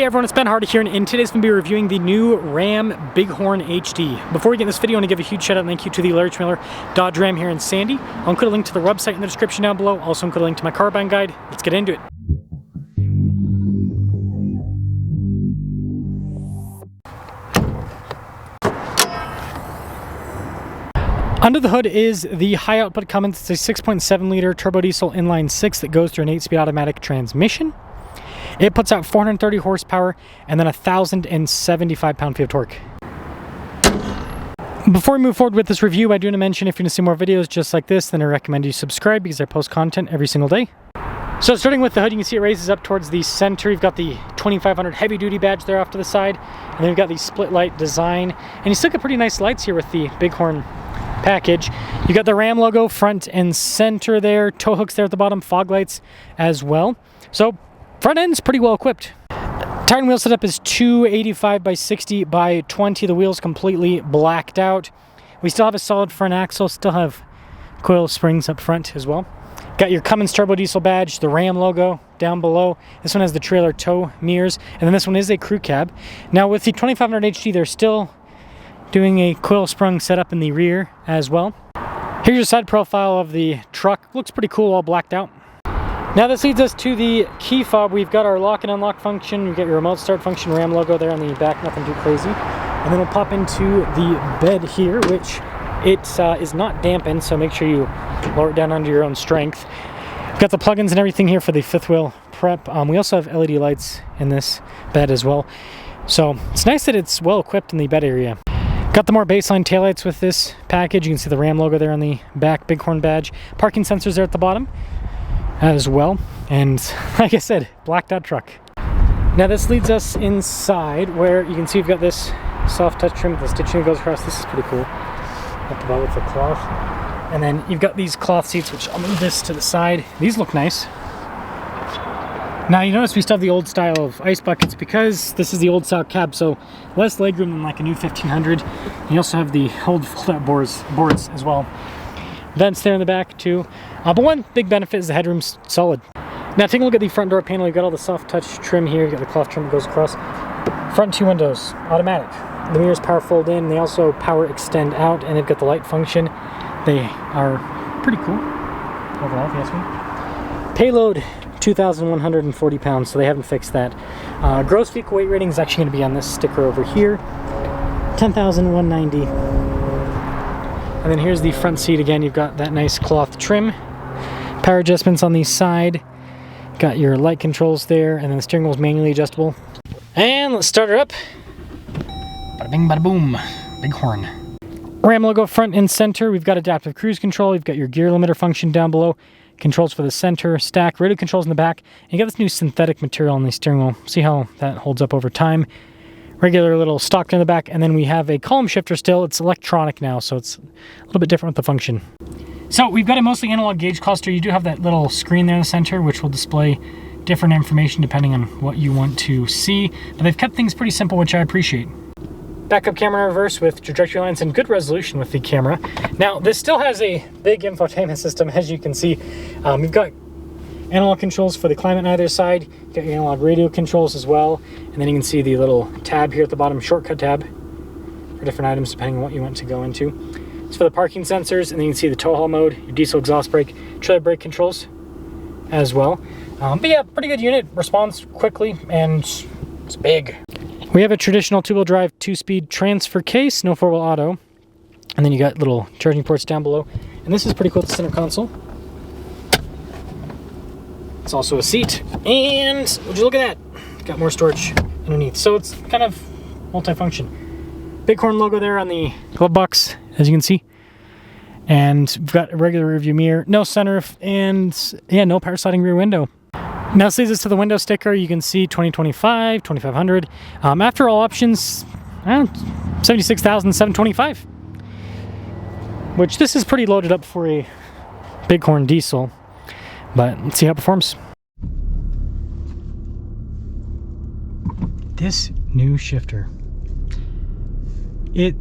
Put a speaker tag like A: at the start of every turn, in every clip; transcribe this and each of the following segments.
A: everyone, it's Ben Hardy here, and in today's going to be reviewing the new Ram Bighorn HD. Before we get in this video, I want to give a huge shout out and thank you to the Larry Miller Dodge Ram here in Sandy. I'll include a link to the website in the description down below. Also include a link to my car buying guide. Let's get into it. Under the hood is the high output Cummins. It's a 6.7 liter turbo diesel inline 6 that goes through an 8-speed automatic transmission. It puts out 430 horsepower and then 1,075 pound-feet of torque. Before we move forward with this review, I do want to mention if you want to see more videos just like this, then I recommend you subscribe because I post content every single day. So starting with the hood, you can see it raises up towards the center. You've got the 2500 heavy duty badge there off to the side, and then you've got the split light design. And you still got pretty nice lights here with the Bighorn package. You got the Ram logo front and center there, tow hooks there at the bottom, fog lights as well. So front end's pretty well equipped. Tire and wheel setup is 285 by 60 by 20. The wheel's completely blacked out. We still have a solid front axle, still have coil springs up front as well. Got your Cummins turbo diesel badge, the Ram logo down below. This one has the trailer tow mirrors, and then this one is a crew cab. Now with the 2500 HD, they're still doing a coil sprung setup in the rear as well. Here's your side profile of the truck. Looks pretty cool, all blacked out. Now this leads us to the key fob. We've got our lock and unlock function. We've got your remote start function, Ram logo there on the back, nothing too crazy. And then we'll pop into the bed here, which it is not dampened, so make sure you lower it down under your own strength. We've got the plugins and everything here for the fifth wheel prep. We also have LED lights in this bed as well. So it's nice that it's well equipped in the bed area. Got the more baseline taillights with this package. You can see the Ram logo there on the back, Bighorn badge. Parking sensors there at the bottom as well. And like I said, blacked out truck. Now this leads us inside where you can see you've got this soft touch trim with the stitching that goes across. This is pretty cool. At the bottom with the cloth. And then you've got these cloth seats, which I'll move this to the side. These look nice. Now you notice we still have the old style of ice buckets because this is the old style cab, so less legroom than like a new 1500. And you also have the old fold-out boards as well. Vents there in the back too. But one big benefit is the headroom's solid. Now taking a look at the front door panel, you've got all the soft touch trim here. You've got the cloth trim that goes across. Front two windows, automatic. The mirrors power fold in. They also power extend out, and they've got the light function. They are pretty cool overall, if you ask me. Payload, 2,140 pounds, so they haven't fixed that. Gross vehicle weight rating is actually going to be on this sticker over here, 10,190. And then here's the front seat again. You've got that nice cloth trim, power adjustments on the side, got your light controls there, and then the steering wheel is manually adjustable. And let's start her up. Bada bing, bada boom. Bighorn. Ram logo front and center. We've got adaptive cruise control. You've got your gear limiter function down below. Controls for the center, stack, radio controls in the back. And you got this new synthetic material on the steering wheel. See how that holds up over time. Regular little stock in the back. And then we have a column shifter still. It's electronic now, so it's a little bit different with the function. So we've got a mostly analog gauge cluster. You do have that little screen there in the center, which will display different information depending on what you want to see. But they've kept things pretty simple, which I appreciate. Backup camera in reverse with trajectory lines and good resolution with the camera. Now, this still has a big infotainment system, as you can see. You've got analog controls for the climate on either side. You've got your analog radio controls as well. And then you can see the little tab here at the bottom, shortcut tab, for different items depending on what you want to go into. It's for the parking sensors, and then you can see the tow haul mode, your diesel exhaust brake, trailer brake controls as well. But yeah, pretty good unit, responds quickly, and it's big. We have a traditional two-wheel drive, 2-speed transfer case, no 4-wheel auto. And then you got little charging ports down below. And this is pretty cool, the center console. It's also a seat. And would you look at that? Got more storage underneath. So it's kind of multi-function. Bighorn logo there on the glove box, as you can see. And we've got a regular rear view mirror, no sunroof, and yeah, no power sliding rear window. Now this leads us to the window sticker. You can see 2025, 2500. After all options, 76,725. Which this is pretty loaded up for a Bighorn diesel. But let's see how it performs. This new shifter. It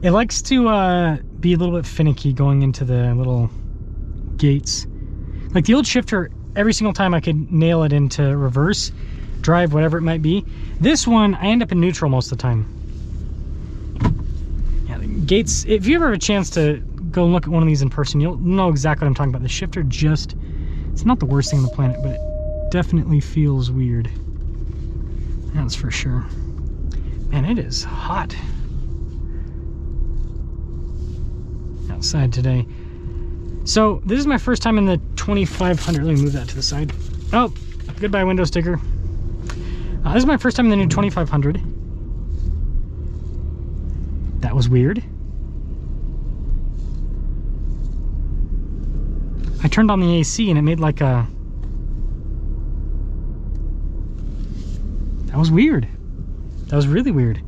A: it likes to be a little bit finicky going into the little gates. Like the old shifter, every single time I could nail it into reverse, drive, whatever it might be. This one, I end up in neutral most of the time. Yeah, the gates, if you ever have a chance to go look at one of these in person, you'll know exactly what I'm talking about. The shifter just, it's not the worst thing on the planet, but it definitely feels weird. That's for sure. Man, it is hot outside today. So this is my first time in the 2500. Let me move that to the side. Oh, goodbye window sticker. This is my first time in the new 2500. That was weird. I turned on the AC and it made like a... That was weird. That was really weird.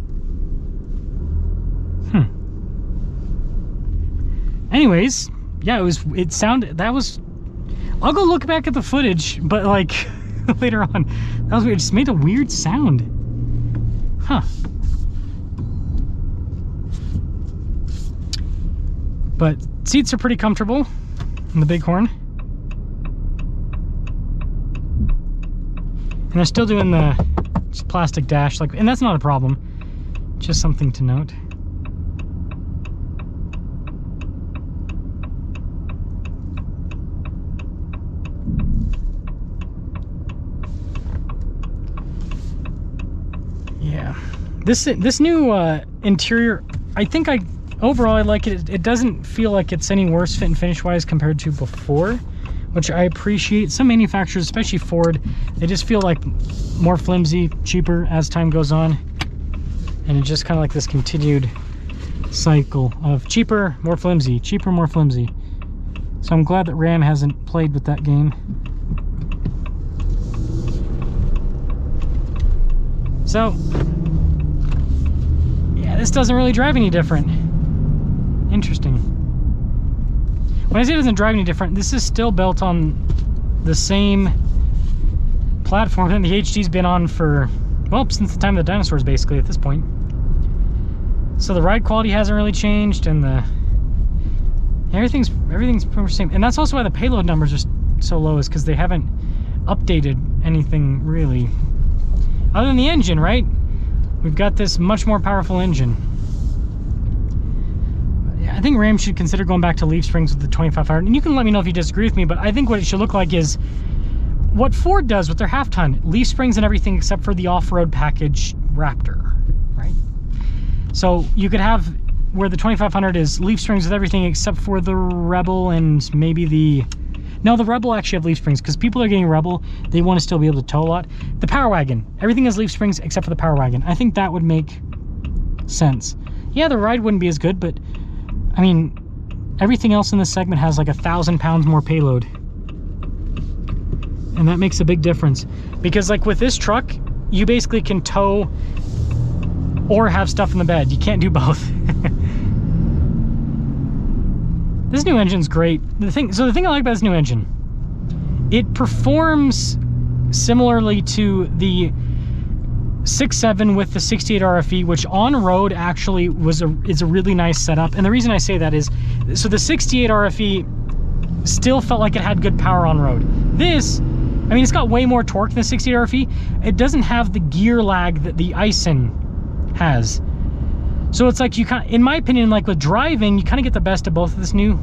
A: Anyways, yeah, it sounded, that was, I'll go look back at the footage, but like later on, that was weird. It just made a weird sound. Huh. But seats are pretty comfortable in the Bighorn. And they're still doing the just plastic dash, like, and that's not a problem. Just something to note. Yeah, this new interior, I think overall I like it. It doesn't feel like it's any worse fit and finish wise compared to before, which I appreciate. Some manufacturers, especially Ford, they just feel like more flimsy, cheaper as time goes on, and it's just kind of like this continued cycle of cheaper, more flimsy, cheaper, more flimsy. So I'm glad that Ram hasn't played with that game. So, yeah, this doesn't really drive any different. Interesting. When I say it doesn't drive any different, this is still built on the same platform that the HD's been on for, well, since the time of the dinosaurs, basically, at this point. So the ride quality hasn't really changed, and everything's pretty much the same. And that's also why the payload numbers are so low, is because they haven't updated anything really. Other than the engine, right? We've got this much more powerful engine. Yeah, I think Ram should consider going back to leaf springs with the 2500. And you can let me know if you disagree with me, but I think what it should look like is what Ford does with their half-ton. Leaf springs and everything except for the off-road package Raptor, right? So you could have where the 2500 is leaf springs with everything except for the Rebel and maybe the... No, the Rebel actually have leaf springs, because people are getting Rebel, they want to still be able to tow a lot. The Power Wagon, everything has leaf springs except for the Power Wagon. I think that would make sense. Yeah, the ride wouldn't be as good, but I mean, everything else in this segment has like 1,000 pounds more payload. And that makes a big difference. Because like with this truck, you basically can tow or have stuff in the bed. You can't do both. This new engine's great. So the thing I like about this new engine, it performs similarly to the 6.7 with the 68 RFE, which on road actually is a really nice setup. And the reason I say that is, so the 68 RFE still felt like it had good power on road. This, I mean, it's got way more torque than the 68 RFE. It doesn't have the gear lag that the Ison has. So it's like you kind of, in my opinion, like with driving, you kind of get the best of both of this new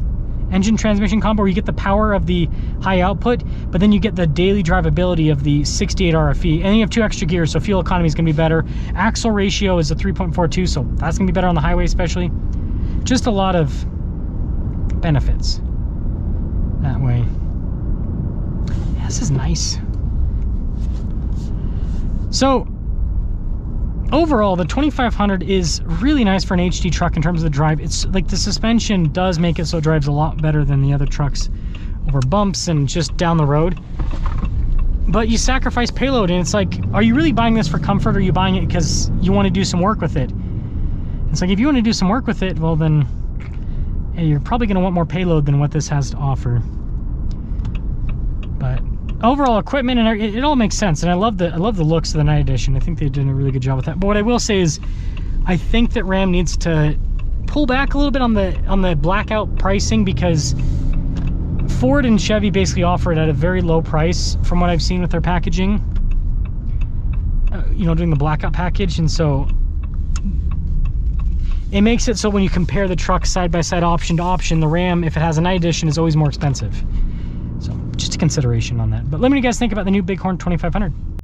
A: engine transmission combo, where you get the power of the high output, but then you get the daily drivability of the 68 RFE, and then you have 2 extra gears, so fuel economy is going to be better. Axle ratio is a 3.42, so that's going to be better on the highway especially. Just a lot of benefits that way. Yeah, this is nice. So overall, the 2500 is really nice for an HD truck in terms of the drive. It's like the suspension does make it so it drives a lot better than the other trucks over bumps and just down the road. But you sacrifice payload, and it's like, are you really buying this for comfort, or are you buying it because you want to do some work with it? It's like, if you want to do some work with it, well then, yeah, you're probably going to want more payload than what this has to offer. But overall equipment and it all makes sense, and I love the looks of the Night Edition. I think they did a really good job with that. But what I will say is, I think that Ram needs to pull back a little bit on the blackout pricing, because Ford and Chevy basically offer it at a very low price from what I've seen with their packaging. you know, doing the blackout package, and so it makes it so when you compare the truck side by side, option to option, the Ram, if it has a night edition, is always more expensive. So just a consideration on that. But let me know what you guys think about the new Bighorn 2500.